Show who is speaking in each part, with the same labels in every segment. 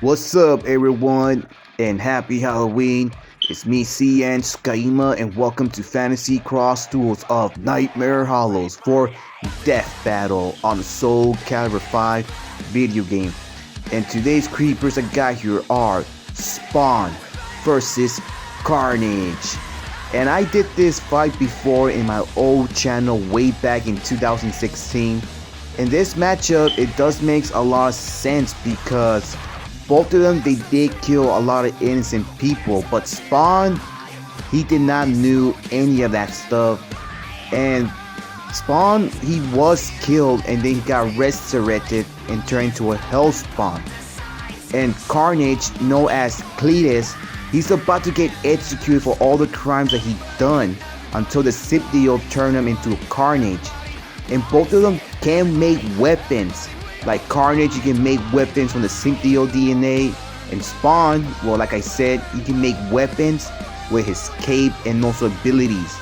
Speaker 1: What's up, everyone, and happy Halloween. It's me, CN.TSUKAIMA, and welcome to Fantasy Cross Duels of Nightmare Hallows for Death Battle on the Soul Calibur 5 video game. And today's creepers I got here are Spawn versus Carnage. And I did this fight before in my old channel way back in 2016. In this matchup, it does make a lot of sense because both of them, they did kill a lot of innocent people, but Spawn, he did not knew any of that stuff. And Spawn, he was killed and then he got resurrected and turned into a Hellspawn. And Carnage, known as Cletus, he's about to get executed for all the crimes that he done until the Sympdio turned him into Carnage. And both of them can make weapons. Like Carnage, you can make weapons from the Sympdio DNA, and Spawn, well, like I said, he can make weapons with his cape and also abilities.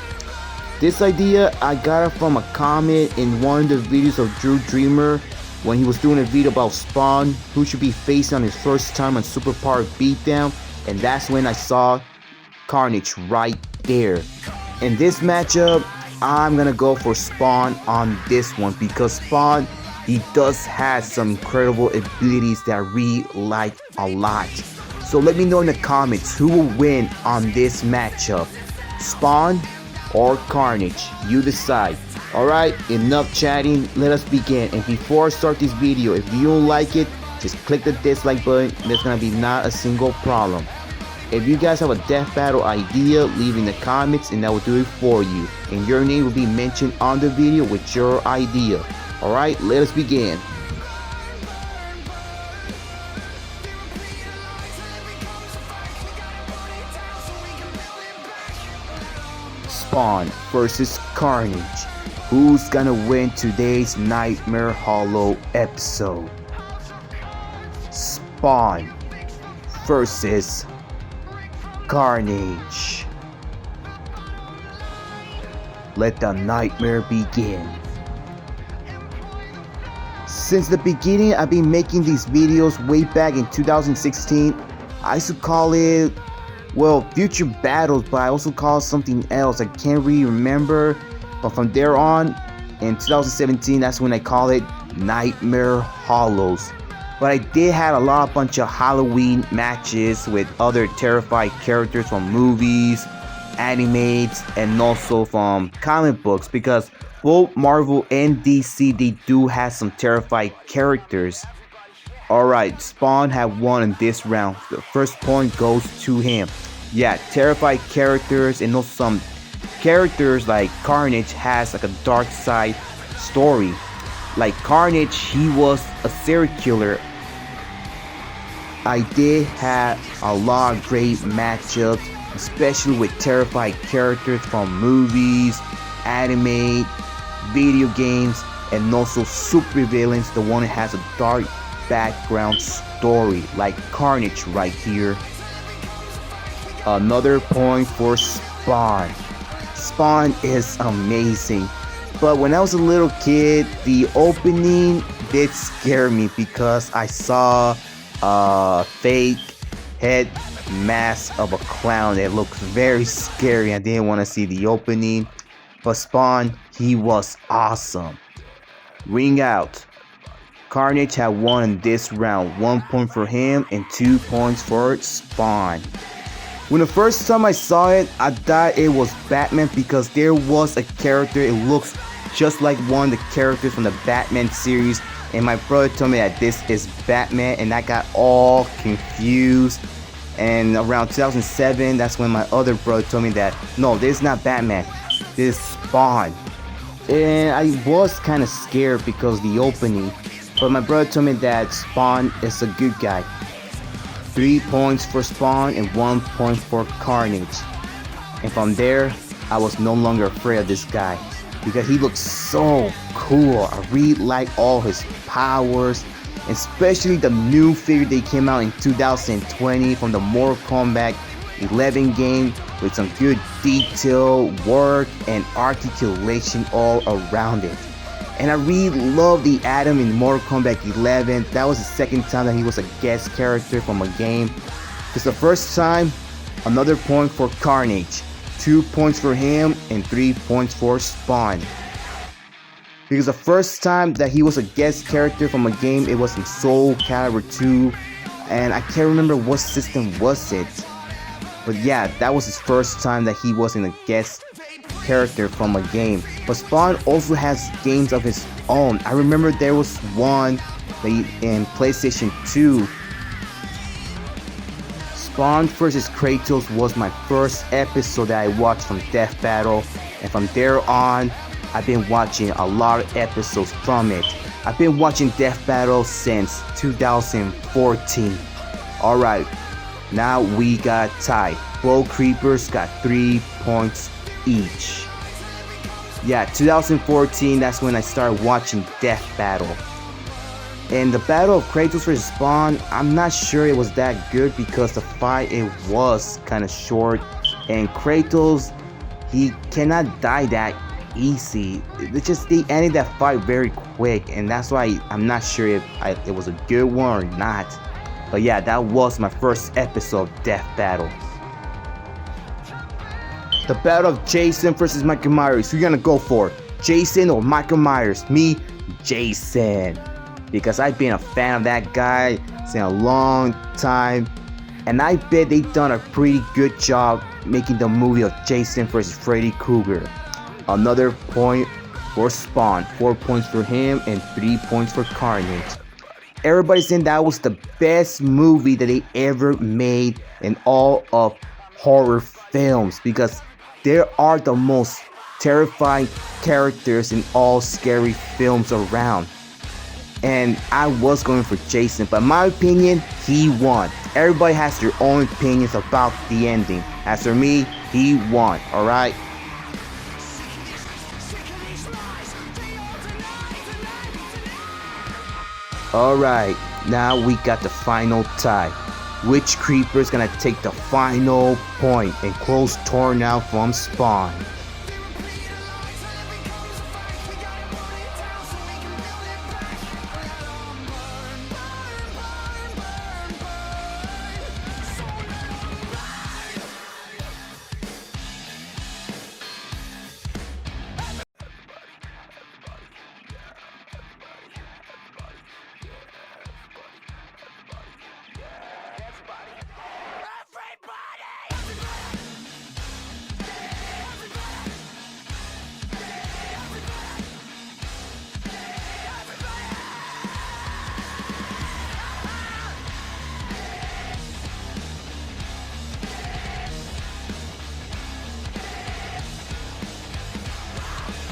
Speaker 1: This idea, I got it from a comment in one of the videos of Drew Dreamer when he was doing a video about Spawn, who should be facing on his first time on Superpower Beatdown, and that's when I saw Carnage right there. In this matchup, I'm gonna go for Spawn on this one because Spawn, he does have some incredible abilities that I really like a lot. So let me know in the comments who will win on this matchup, Spawn or Carnage. You decide. Alright, enough chatting, let us begin. And before I start this video, if you don't like it, just click the dislike button. There's gonna be not a single problem. If you guys have a death battle idea, leave in the comments and I will do it for you. And your name will be mentioned on the video with your idea. Alright, let us begin. Spawn versus Carnage. Who's gonna win today's Nightmare Hollow episode? Spawn versus Carnage. Let the nightmare begin. Since the beginning, I've been making these videos way back in 2016. I used to call it, well, Future Battles, but I also call it something else. I can't really remember. But from there on, in 2017, that's when I call it Nightmare Hallows. But I did have a bunch of Halloween matches with other terrified characters from movies, animes, and also from comic books, because both Marvel and DC, they do have some terrified characters. Alright, Spawn had won in this round. The first point goes to him. Yeah, terrified characters, and also some characters like Carnage has like a dark side story. Like Carnage, he was a serial killer. I did have a lot of great matchups, especially with terrified characters from movies, anime, video games, and also super villains, the one that has a dark background story like Carnage right here. Another point for Spawn. Spawn is amazing, but when I was a little kid, the opening did scare me because I saw a fake head mask of a clown that looks very scary. I didn't want to see the opening. But Spawn, he was awesome. Ring out. Carnage had won in this round. 1 point for him and 2 points for Spawn. When the first time I saw it, I thought it was Batman because there was a character, it looks just like one of the characters from the Batman series. And my brother told me that this is Batman, and I got all confused. And around 2007, that's when my other brother told me that, no, this is not Batman. This Spawn. And I was kind of scared because of the opening, but my brother told me that Spawn is a good guy. 3 points for Spawn and 1 point for Carnage. And from there, I was no longer afraid of this guy because he looks so cool. I really like all his powers, especially the new figure they came out in 2020 from the Mortal Kombat 11 game with some good detail, work, and articulation all around it. And I really love the Adam in Mortal Kombat 11. That was the second time that he was a guest character from a game. Because the first time, another point for Carnage, 2 points for him, and 3 points for Spawn. Because the first time that he was a guest character from a game, it was in Soul Calibur 2, and I can't remember what system was it. But yeah, that was his first time that he was in a guest character from a game. But Spawn also has games of his own. I remember there was one in PlayStation 2. Spawn vs Kratos was my first episode that I watched from Death Battle, and from there on, I've been watching a lot of episodes from it. I've been watching Death Battle since 2014. Alright, now we got tied. Both creepers got 3 points each. Yeah, 2014, that's when I started watching Death Battle. And the battle of Kratos vs Spawn, I'm not sure it was that good because the fight, it was kind of short. And Kratos, he cannot die that easy. They ended that fight very quick, and that's why I'm not sure if it was a good one or not. But yeah, that was my first episode of Death Battle. The battle of Jason versus Michael Myers. Who you gonna go for? Jason or Michael Myers? Me, Jason. Because I've been a fan of that guy since a long time. And I bet they done a pretty good job making the movie of Jason versus Freddy Krueger. Another point for Spawn. 4 points for him and 3 points for Carnage. Everybody's saying that was the best movie that they ever made in all of horror films. Because there are the most terrifying characters in all scary films around. And I was going for Jason, but in my opinion, he won. Everybody has their own opinions about the ending. As for me, he won, alright? Alright, now we got the final tie. Which creeper is gonna take the final point and close torn out from Spawn?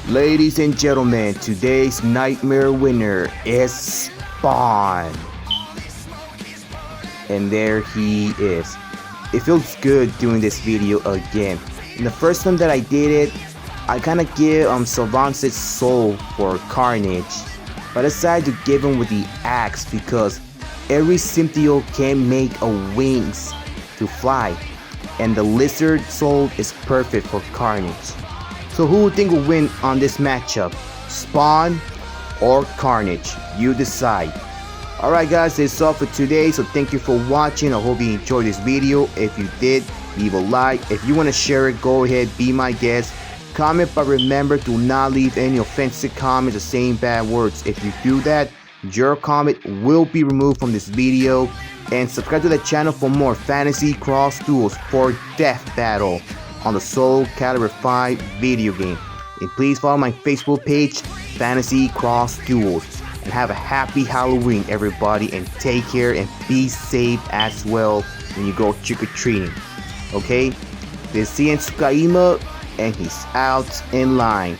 Speaker 1: Ladies and gentlemen, today's Nightmare winner is Spawn. And there he is. It feels good doing this video again. And the first time that I did it, I kinda give Sylvance's soul for Carnage. But I decided to give him with the axe because every Symptio can make a wings to fly. And the lizard soul is perfect for Carnage. So who would think will win on this matchup? Spawn or Carnage? You decide. Alright guys, that's all for today. So thank you for watching. I hope you enjoyed this video. If you did, leave a like. If you want to share it, go ahead, be my guest. Comment, but remember, do not leave any offensive comments or saying bad words. If you do that, your comment will be removed from this video. And subscribe to the channel for more fantasy cross duels for Death Battle on the Soul Calibur 5 video game. And please follow my Facebook page, Fantasy Cross Duels. And have a happy Halloween, everybody, and take care and be safe as well when you go trick-or-treating. Okay? This is CN.TSUKAIMA, and he's out in line.